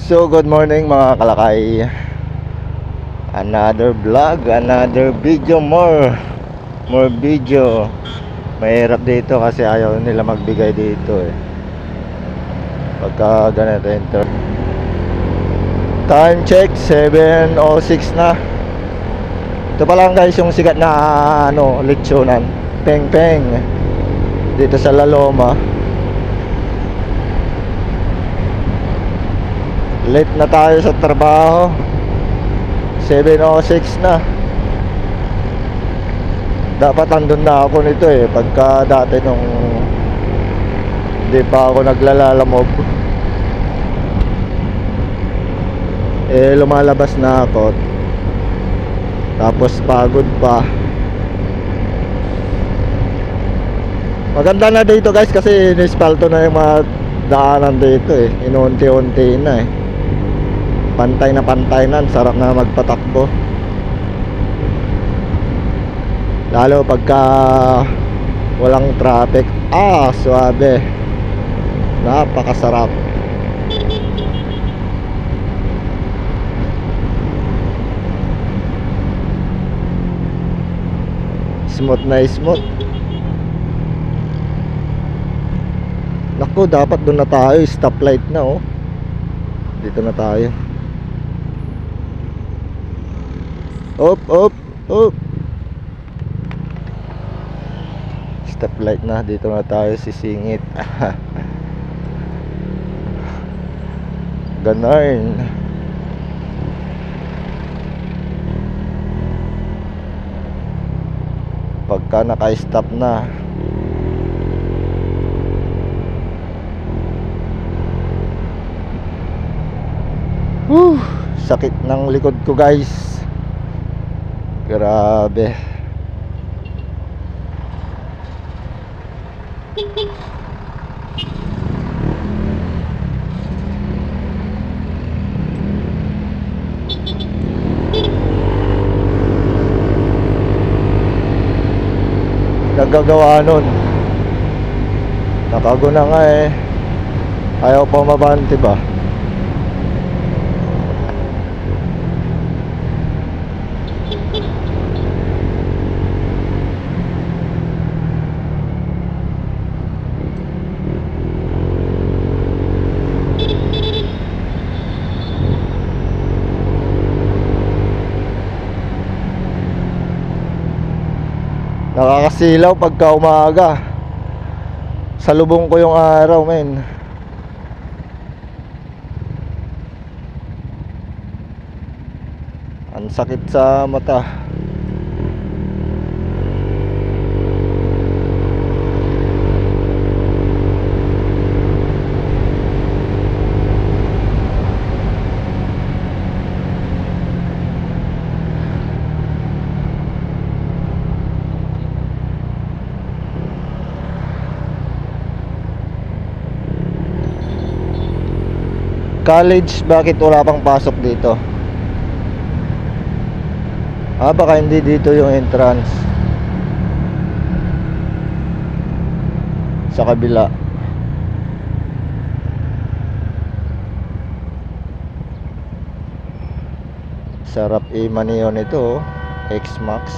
So good morning mga kalakay. Another vlog, another video, more video. Mahirap dito kasi ayaw nila magbigay dito pagka ganito enter. Time check 7:06 na. Ito pa lang guys yung sikat na lechonan, Peng Peng, dito sa La Loma. Late na tayo sa trabaho, 7:06 na. Dapat andun na ako nito pagka dati nung hindi pa ako naglalalamog, lumalabas na ako, tapos pagod pa. Maganda na dito guys kasi inispalto na yung mga daanan dito inunti-unti na pantay na, sarap na magpatakbo. Lalo pagka walang traffic, suabe, napakasarap. Smooth na smooth. Naku, dapat doon na tayo, stoplight na dito na tayo. Op. Stoplight na, dito na tayo sisingit. Ganun. Pagka naka-stop na, sakit ng likod ko guys, grabe. Nagagawa nun, nakago na nga ayaw pa mabante ba. Nakakasilaw pagka umaga, salubong ko yung araw, men. Ang sakit sa mata. College, bakit wala pang pasok dito? Baka hindi dito yung entrance, sa kabila. Sarap i-manion ito, X-Max.